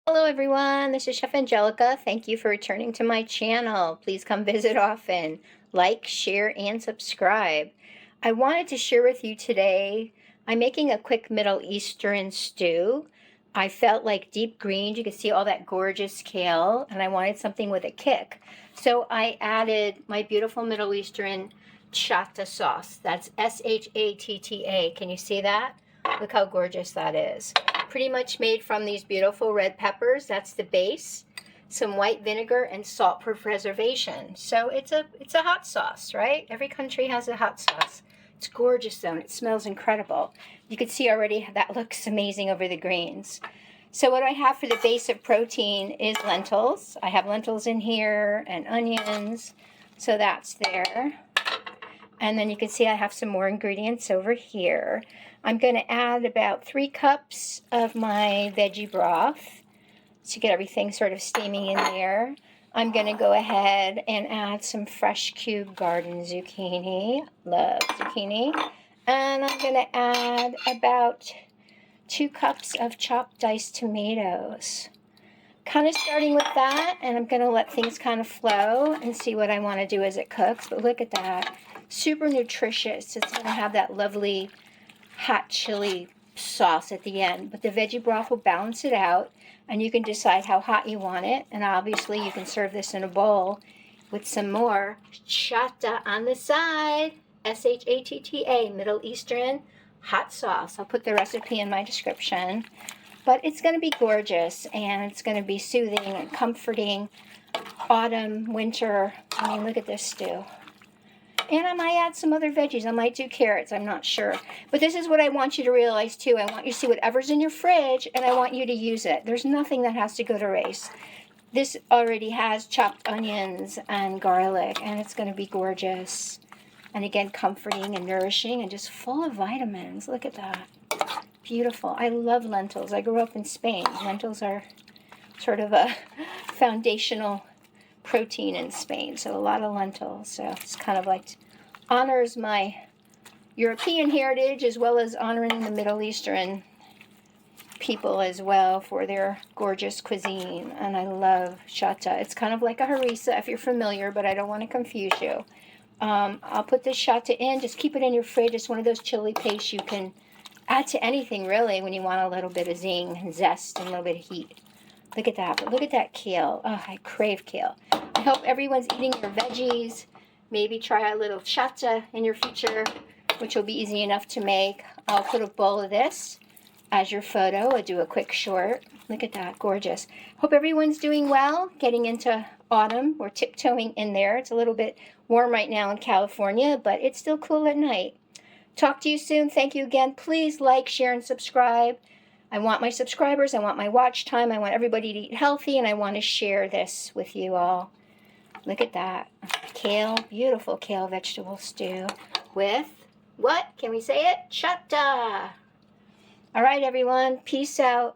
Hello everyone, this is Chef Angelica. Thank you for returning to my channel. Please come visit often. Like, share, and subscribe. I wanted to share with you today, I'm making a quick Middle Eastern stew. I felt like deep greens, you can see all that gorgeous kale, and I wanted something with a kick. So I added my beautiful Middle Eastern Shatta sauce. That's S-H-A-T-T-A. Can you see that? Look how gorgeous that is. Pretty much made from these beautiful red peppers. That's the base. Some white vinegar and salt for preservation. So it's a hot sauce, right? Every country has a hot sauce. It's gorgeous though, and it smells incredible. You can see already that looks amazing over the greens. So what I have for the base of protein is lentils. I have lentils in here and onions. So that's there. And then you can see I have some more ingredients over here. I'm going to add about 3 cups of my veggie broth to get everything sort of steaming in there. I'm going to go ahead and add some fresh cube garden zucchini. Love zucchini. And I'm going to add about 2 cups of chopped diced tomatoes. Kind of starting with that, and I'm going to let things kind of flow and see what I want to do as it cooks. But look at that. Super nutritious. It's going to have that lovely hot chili sauce at the end, but the veggie broth will balance it out, and you can decide how hot you want it. And obviously you can serve this in a bowl with some more shatta on the side. S-H-A-T-T-A, Middle Eastern hot sauce. I'll put the recipe in my description. But it's going to be gorgeous, and it's going to be soothing and comforting. Autumn, winter. I mean, look at this stew. And I might add some other veggies. I might do carrots. I'm not sure. But this is what I want you to realize, too. I want you to see whatever's in your fridge, and I want you to use it. There's nothing that has to go to waste. This already has chopped onions and garlic, and it's going to be gorgeous. And again, comforting and nourishing and just full of vitamins. Look at that. Beautiful. I love lentils. I grew up in Spain. Lentils are sort of a foundational protein in Spain, so a lot of lentils. So it's kind of like honors my European heritage as well as honoring the Middle Eastern people as well for their gorgeous cuisine. And I love shatta. It's kind of like a harissa if you're familiar, but I don't want to confuse you. I'll put this shatta in. Just keep it in your fridge. It's one of those chili pastes you can add to anything really when you want a little bit of zing and zest and a little bit of heat. Look at that. But look at that kale. Oh, I crave kale. I hope everyone's eating your veggies. Maybe try a little shatta in your future, which will be easy enough to make. I'll put a bowl of this as your photo. I'll do a quick short. Look at that. Gorgeous. Hope everyone's doing well. Getting into autumn. We're tiptoeing in there. It's a little bit warm right now in California, but it's still cool at night. Talk to you soon. Thank you again. Please like, share, and subscribe. I want my subscribers, I want my watch time, I want everybody to eat healthy, and I want to share this with you all. Look at that. Kale, beautiful kale vegetable stew with, what? Can we say it? Shatta. All right, everyone. Peace out.